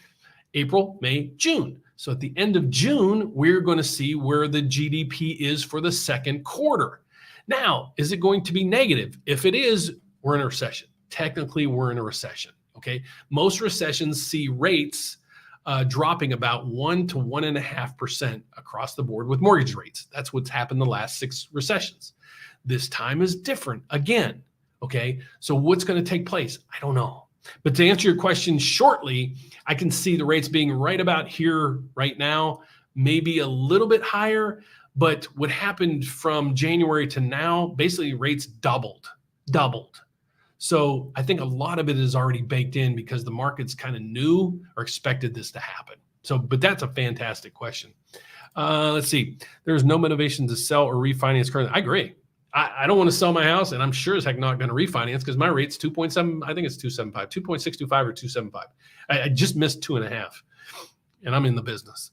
April, May, June. So at the end of June, we're going to see where the GDP is for the second quarter. Now, is it going to be negative? If it is, we're in a recession. Technically, we're in a recession, okay? Most recessions see rates dropping about 1 to 1.5% across the board with mortgage rates. That's what's happened the last 6 recessions. This time is different again. Okay, so what's going to take place? I don't know. But to answer your question shortly, I can see the rates being right about here right now, maybe a little bit higher. But what happened from January to now, basically rates doubled. So I think a lot of it is already baked in because the markets kind of knew or expected this to happen. So, but that's a fantastic question. Let's see. There's no motivation to sell or refinance currently. I agree. I don't want to sell my house, and I'm sure as heck not going to refinance because my rate's 2.7. I think it's 2.75, 2.625 or 2.75. I just missed 2.5, and I'm in the business.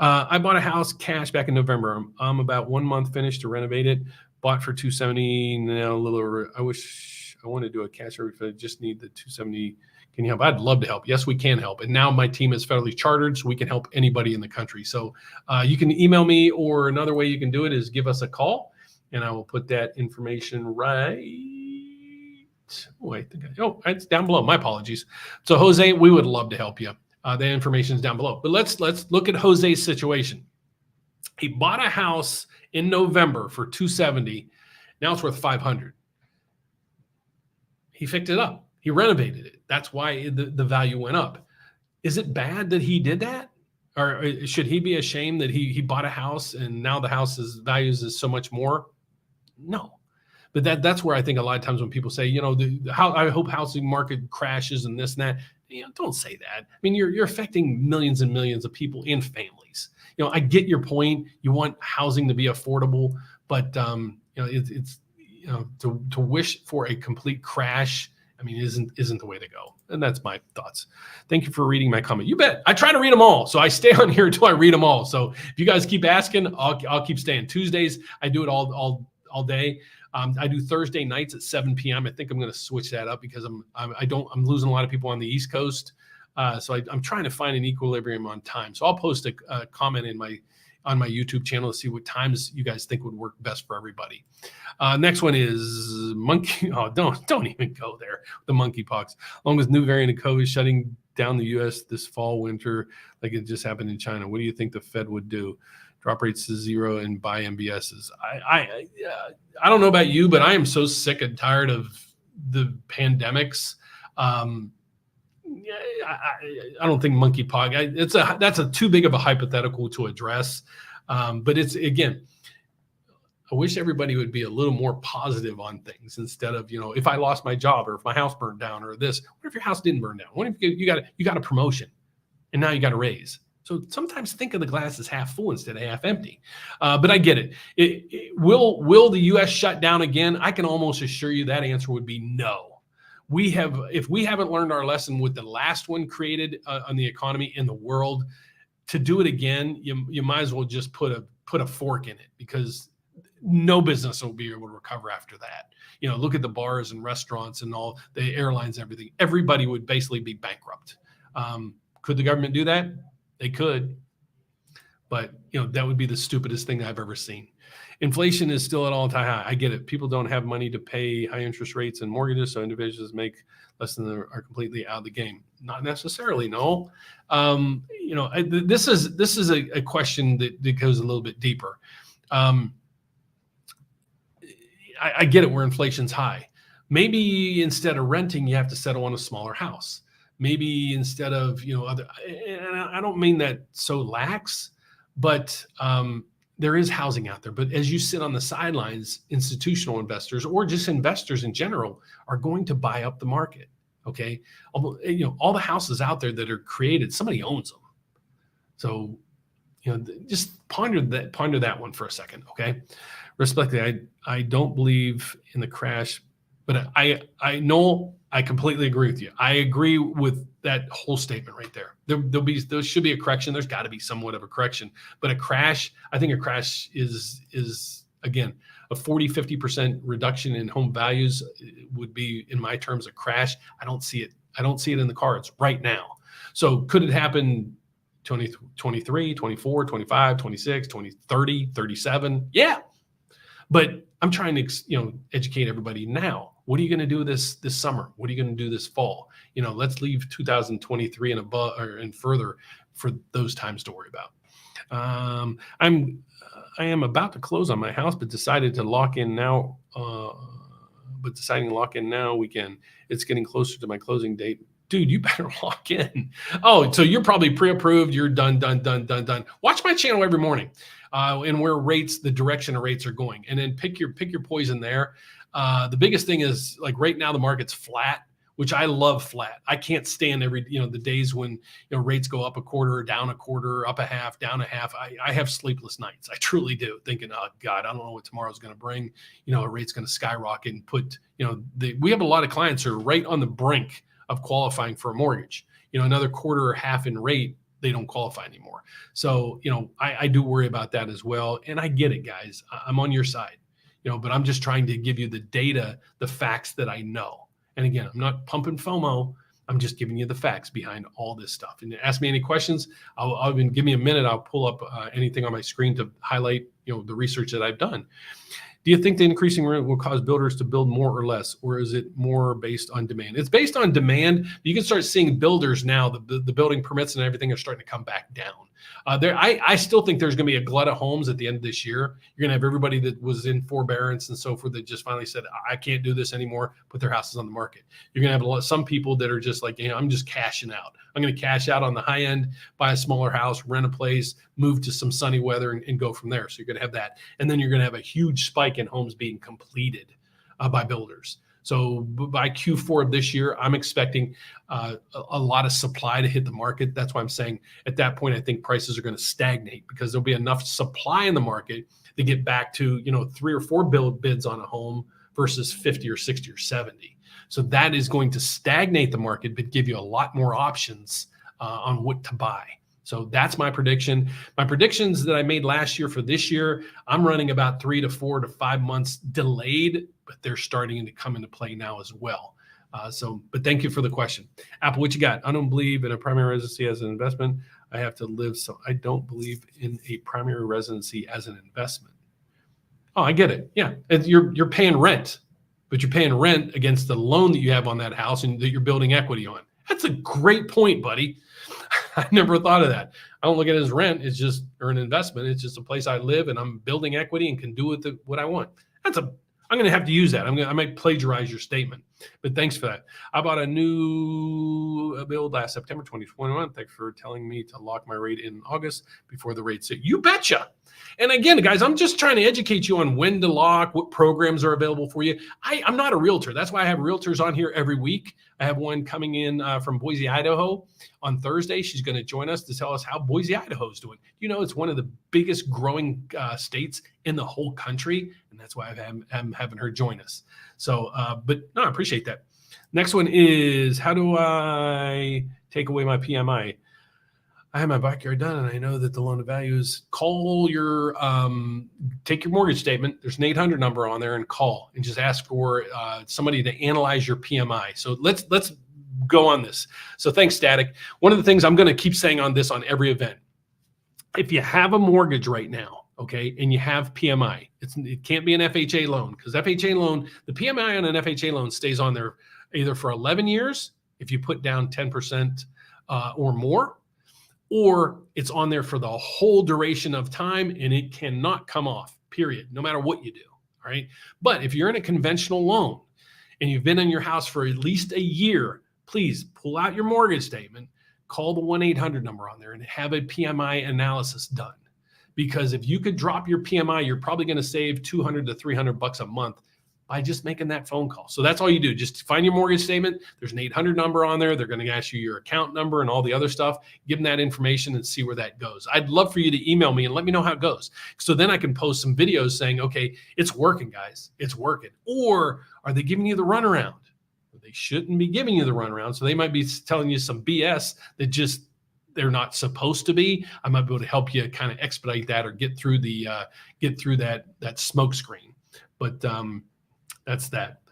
I bought a house cash back in November. I'm about 1 month finished to renovate it. Bought for 270. Now a little over. I wish I want to do a cash refund. Just need the 270. Can you help? I'd love to help. Yes, we can help. And now my team is federally chartered, so we can help anybody in the country. So you can email me, or another way you can do it is give us a call, and I will put that information right. Oh, I think it's down below. My apologies. So Jose, we would love to help you. The information is down below. But let's look at Jose's situation. He bought a house in November for $270. Now it's worth $500. He fixed it up. He renovated it. That's why the value went up. Is it bad that he did that? Or should he be ashamed that he bought a house and now the house's values is so much more? No. But that's where I think a lot of times when people say, I hope housing market crashes and this and that, don't say that. I mean, you're affecting millions and millions of people and families. I get your point. You want housing to be affordable, but it's to wish for a complete crash, I mean, isn't the way to go. And that's my thoughts. Thank you for reading my comment. You bet. I try to read them all. So I stay on here until I read them all. So if you guys keep asking, I'll keep staying. Tuesdays, I do it all day. I do Thursday nights at 7 p.m. I think I'm going to switch that up because I'm losing a lot of people on the East Coast. So I'm trying to find an equilibrium on time. So I'll post a comment on my YouTube channel to see what times you guys think would work best for everybody. Next one is monkey. Oh, don't even go there. The monkeypox. Along with new variant of COVID shutting down the U.S. this fall, winter, like it just happened in China. What do you think the Fed would do? Drop rates to zero and buy MBSs. I don't know about you, but I am so sick and tired of the pandemics. I don't think monkeypox. That's a too big of a hypothetical to address. But it's, again, I wish everybody would be a little more positive on things instead of, if I lost my job or if my house burned down or this. What if your house didn't burn down? What if you got a promotion and now you got a raise? So sometimes think of the glass as half full instead of half empty. But I get it. Will the U.S. shut down again? I can almost assure you that answer would be no. If we haven't learned our lesson with the last one created on the economy in the world, to do it again, you might as well just put a fork in it, because no business will be able to recover after that. Look at the bars and restaurants and all the airlines, everything. Everybody would basically be bankrupt. Could the government do that? They could, but that would be the stupidest thing I've ever seen. Inflation is still at all-time high. I get it. People don't have money to pay high interest rates and mortgages, so individuals make less than are completely out of the game. Not necessarily, no. This is a question that goes a little bit deeper. I get it where inflation's high. Maybe instead of renting, you have to settle on a smaller house. Maybe instead of, and I don't mean that so lax, but there is housing out there. But as you sit on the sidelines, institutional investors or just investors in general are going to buy up the market. Okay. All the houses out there that are created, somebody owns them. So, just ponder that one for a second. Okay. Respectfully, I don't believe in the crash, but I know I completely agree with you. I agree with that whole statement right there. There should be a correction. There's got to be somewhat of a correction, but a crash, I think a crash is again, a 40-50% reduction in home values would be, in my terms, a crash. I don't see it. I don't see it in the cards right now. So could it happen 2023, 24, 25, 26, 20, 30, 37? Yeah. But I'm trying to, educate everybody now. What are you going to do this summer? What are you going to do this fall? Let's leave 2023 and above and further for those times to worry about. I am about to close on my house, but decided to lock in now. Deciding to lock in now weekend. It's getting closer to my closing date. Dude, you better lock in. Oh, so you're probably pre-approved. You're done. Watch my channel every morning, and where the direction of rates are going, and then pick your poison there. The biggest thing is, like, right now the market's flat, which I love flat. I can't stand the days when rates go up a quarter, down a quarter, up a half, down a half. I have sleepless nights. I truly do, thinking, oh God, I don't know what tomorrow's going to bring. A rate's going to skyrocket and we have a lot of clients who are right on the brink of qualifying for a mortgage. Another quarter or half in rate, they don't qualify anymore. So, I do worry about that as well. And I get it, guys. I'm on your side, but I'm just trying to give you the data, the facts that I know. And again, I'm not pumping FOMO. I'm just giving you the facts behind all this stuff. And ask me any questions. I'll even give me a minute. I'll pull up anything on my screen to highlight, the research that I've done. Do you think the increasing rent will cause builders to build more or less, or is it more based on demand? It's based on demand. You can start seeing builders now, the building permits and everything are starting to come back down. I still think there's going to be a glut of homes at the end of this year. You're going to have everybody that was in forbearance and so forth that just finally said, I can't do this anymore, put their houses on the market. You're going to have some people that are just like, I'm just cashing out. I'm going to cash out on the high end, buy a smaller house, rent a place, move to some sunny weather and go from there. So you're going to have that. And then you're going to have a huge spike in homes being completed by builders. So by Q4 of this year, I'm expecting a lot of supply to hit the market. That's why I'm saying at that point, I think prices are going to stagnate because there'll be enough supply in the market to get back to, 3 or 4 bids on a home versus 50 or 60 or 70. So that is going to stagnate the market, but give you a lot more options on what to buy. So that's my prediction. My predictions that I made last year for this year, I'm running about 3 to 4 to 5 months delayed, but they're starting to come into play now as well. But thank you for the question. Apple, what you got? I don't believe in a primary residency as an investment. I have to live, so I don't believe in a primary residency as an investment. Oh, I get it. Yeah, you're paying rent, but you're paying rent against the loan that you have on that house and that you're building equity on. That's a great point, buddy. I never thought of that. I don't look at it as rent. It's just or an investment. It's just a place I live and I'm building equity and can do with it what I want. I'm going to have to use that. I might plagiarize your statement, but thanks for that. I bought a new build last September 2021. Thanks for telling me to lock my rate in August before the rates hit. You betcha. And again, guys, I'm just trying to educate you on when to lock, what programs are available for you. I'm not a realtor. That's why I have realtors on here every week. I have one coming in from Boise, Idaho on Thursday. She's going to join us to tell us how Boise, Idaho is doing. It's one of the biggest growing states in the whole country. And that's why I'm having her join us. So, but no, I appreciate that. Next one is, how do I take away my PMI? I have my backyard done and I know that the loan to value is take your mortgage statement. There's an 800 number on there and call and just ask for somebody to analyze your PMI. So let's go on this. So thanks, Static. One of the things I'm going to keep saying on this on every event, if you have a mortgage right now, okay, and you have PMI, it can't be an FHA loan because FHA loan, the PMI on an FHA loan stays on there either for 11 years, if you put down 10% or more, or it's on there for the whole duration of time and it cannot come off, period, no matter what you do, all right? But if you're in a conventional loan and you've been in your house for at least a year, please pull out your mortgage statement, call the 1-800 number on there and have a PMI analysis done. Because if you could drop your PMI, you're probably going to save $200 to $300 a month by just making that phone call. So that's all you do. Just find your mortgage statement. There's an 800 number on there. They're going to ask you your account number and all the other stuff. Give them that information and see where that goes. I'd love for you to email me and let me know how it goes. So then I can post some videos saying, okay, it's working, guys. It's working. Or are they giving you the runaround? They shouldn't be giving you the runaround. So they might be telling you some BS that they're not supposed to be. I might be able to help you kind of expedite that or get through that smoke screen. But that's that.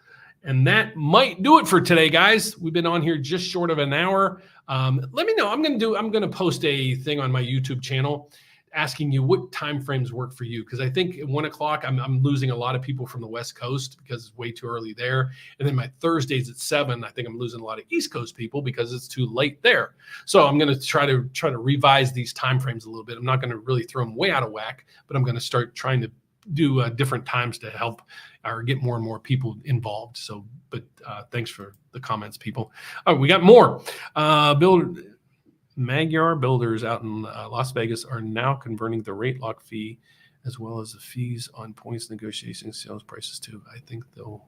And that might do it for today, guys. We've been on here just short of an hour. Let me know. I'm going to post a thing on my YouTube channel asking you what time frames work for you. Because I think at 1 o'clock, I'm losing a lot of people from the West Coast because it's way too early there. And then my Thursdays at 7, I think I'm losing a lot of East Coast people because it's too late there. So I'm going to try to revise these time frames a little bit. I'm not going to really throw them way out of whack, but I'm going to start trying to do different times to help or get more and more people involved. So, but thanks for the comments, people. Oh, we got more. Magyar builders out in Las Vegas are now converting the rate lock fee as well as the fees on points negotiation sales prices too. I think they'll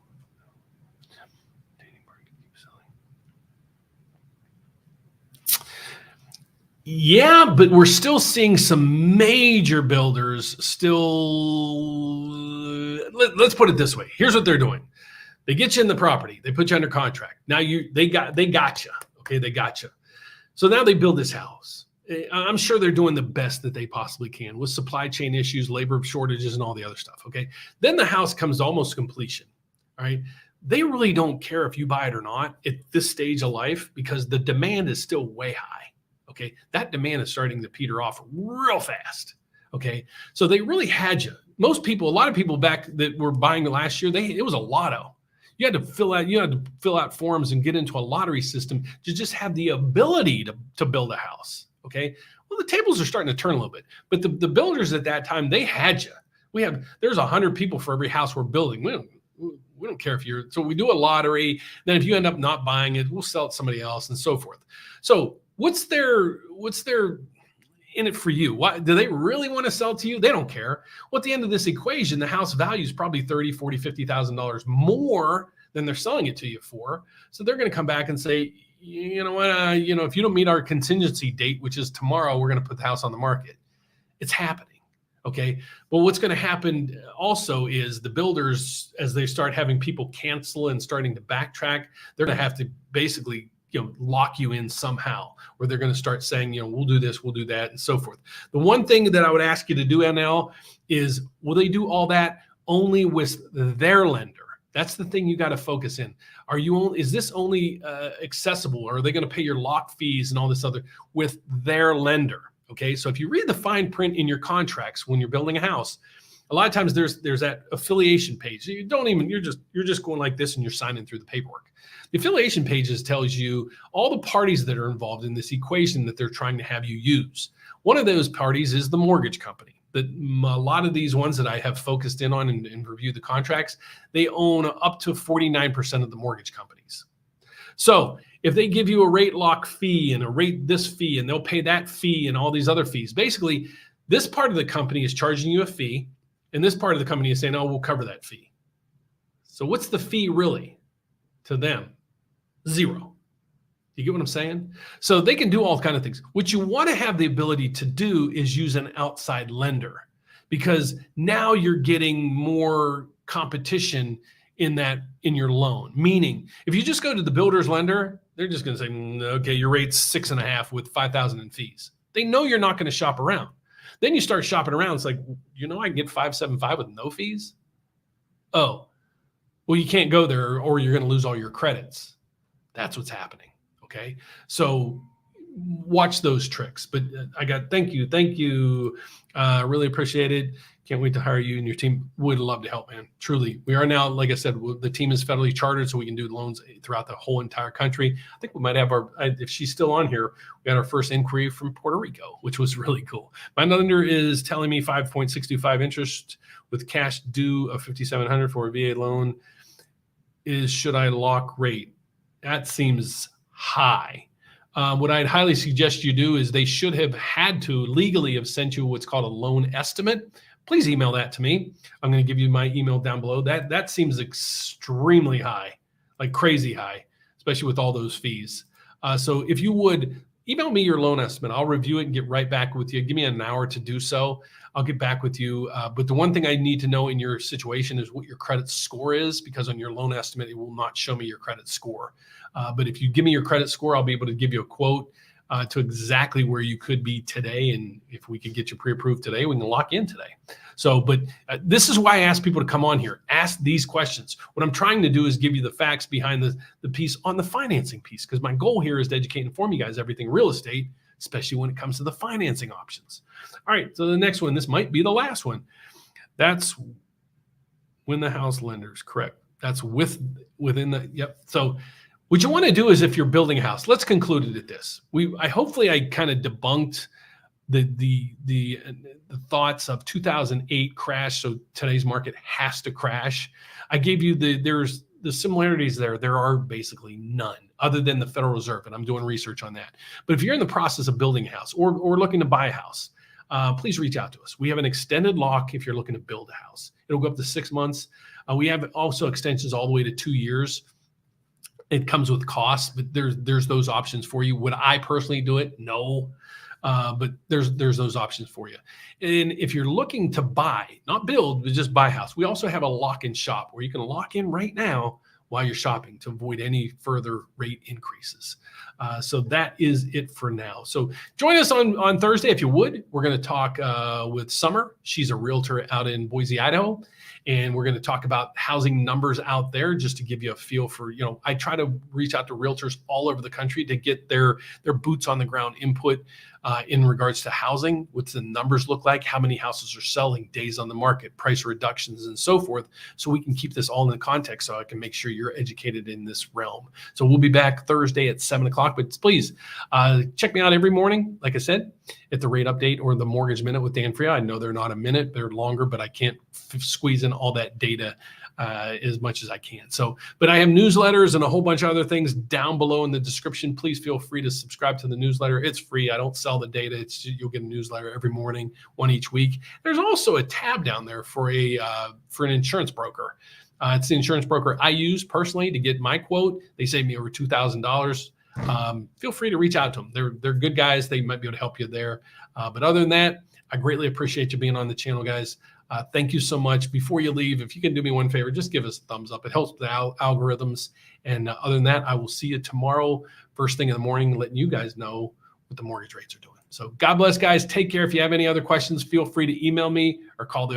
Yeah, but we're still seeing some major builders still. Let's put it this way. Here's what they're doing. They get you in the property. They put you under contract. Now they got you. Okay, they got you. So now they build this house. I'm sure they're doing the best that they possibly can with supply chain issues, labor shortages, and all the other stuff. Okay. Then the house comes to almost completion. All right. they really don't care if you buy it or not at this stage of life because the demand is still way high. Okay. That demand is starting to peter off real fast. Okay. So they really had you. A lot of people back that were buying last year, it was a lotto. You had to fill out forms and get into a lottery system to just have the ability to build a house. Okay. Well, the tables are starting to turn a little bit, but the builders at that time, they had you. There's 100 people for every house we're building. We don't care so we do a lottery. Then if you end up not buying it, we'll sell it to somebody else and so forth. So what's their in it for you? Why do they really want to sell to you? They don't care. Well, at the end of this equation, the house value is probably $30,000, $40,000, $50,000 more than they're selling it to you for. So they're going to come back and say, you know what, if you don't meet our contingency date, which is tomorrow, we're going to put the house on the market. It's happening. Okay. But what's going to happen also is the builders, as they start having people cancel and starting to backtrack, they're going to have to basically lock you in somehow, where they're going to start saying, we'll do this, we'll do that, and so forth. The one thing that I would ask you to do, NL, is will they do all that only with their lender? That's the thing you got to focus in. Is this only accessible, or are they going to pay your lock fees and all this other with their lender? Okay, so if you read the fine print in your contracts when you're building a house, a lot of times there's that affiliation page. You're just going like this and you're signing through the paperwork. The affiliation pages tells you all the parties that are involved in this equation that they're trying to have you use. One of those parties is the mortgage company. A lot of these ones that I have focused in on and reviewed the contracts, they own up to 49% of the mortgage companies. So if they give you a rate lock fee and a rate this fee, and they'll pay that fee and all these other fees, basically this part of the company is charging you a fee, and this part of the company is saying, oh, we'll cover that fee. So what's the fee really to them? Zero. You get what I'm saying? So they can do all kinds of things. What you want to have the ability to do is use an outside lender, because now you're getting more competition in your loan. Meaning, if you just go to the builder's lender, they're just going to say, okay, your rate's 6.5 with 5,000 in fees. They know you're not going to shop around. Then you start shopping around. It's like, I can get 5.75 with no fees. Oh, well, you can't go there, or you're going to lose all your credits. That's what's happening. Okay. So watch those tricks, but thank you. Really appreciate it. Can't wait to hire you and your team. Would love to help, man. Truly. We are now, like I said, the team is federally chartered, so we can do loans throughout the whole entire country. I think we might have if she's still on here, we got our first inquiry from Puerto Rico, which was really cool. My lender is telling me 5.625 interest with cash due of $5,700 for a VA loan. Should I lock rate? That seems high. What I'd highly suggest you do is they should have had to legally have sent you what's called a loan estimate. Please email that to me. I'm going to give you my email down below. That seems extremely high, like crazy high, especially with all those fees. So if you would email me your loan estimate, I'll review it and get right back with you. Give me an hour to do so. I'll get back with you. But the one thing I need to know in your situation is what your credit score is, because on your loan estimate, it will not show me your credit score. But if you give me your credit score, I'll be able to give you a quote to exactly where you could be today. And if we can get you pre-approved today, we can lock in today. So, but this is why I ask people to come on here, ask these questions. What I'm trying to do is give you the facts behind the piece on the financing piece, because my goal here is to educate and inform you guys everything real estate, especially when it comes to the financing options. All right, so the next one, this might be the last one. That's when the house lenders, correct. That's within the, yep. So what you want to do is, if you're building a house, let's conclude it at this. Hopefully I kind of debunked the thoughts of 2008 crash. So today's market has to crash. I gave you there's the similarities there. There are basically none other than the Federal Reserve. And I'm doing research on that. But if you're in the process of building a house or looking to buy a house, please reach out to us. We have an extended lock if you're looking to build a house. It'll go up to 6 months. We have also extensions all the way to 2 years. It comes with costs, but there's those options for you. Would I personally do it? No. But there's those options for you. And if you're looking to buy, not build, but just buy a house, we also have a lock-in shop where you can lock in right now while you're shopping to avoid any further rate increases. So that is it for now. So join us on Thursday if you would. We're going to talk with Summer. She's a realtor out in Boise, Idaho. And we're going to talk about housing numbers out there just to give you a feel for, I try to reach out to realtors all over the country to get their boots on the ground input in regards to housing. What's the numbers look like? How many houses are selling, days on the market, price reductions, and so forth. So we can keep this all in the context so I can make sure you're educated in this realm. So we'll be back Thursday at 7 o'clock. But please check me out every morning, like I said, at the Rate Update or the Mortgage Minute with Dan Frio. I know they're not a minute, they're longer, but I can't squeeze in all that data as much as I can. So, but I have newsletters and a whole bunch of other things down below in the description. Please feel free to subscribe to the newsletter. It's free. I don't sell the data. You'll get a newsletter every morning, one each week. There's also a tab down there for an insurance broker. It's the insurance broker I use personally to get my quote. They save me over $2,000. Feel free to reach out to them. They're good guys. They might be able to help you there. But other than that, I greatly appreciate you being on the channel, guys. Thank you so much. Before you leave, if you can do me one favor, just give us a thumbs up. It helps the algorithms. And other than that, I will see you tomorrow, first thing in the morning, letting you guys know what the mortgage rates are doing. So God bless, guys. Take care. If you have any other questions, feel free to email me or call the office.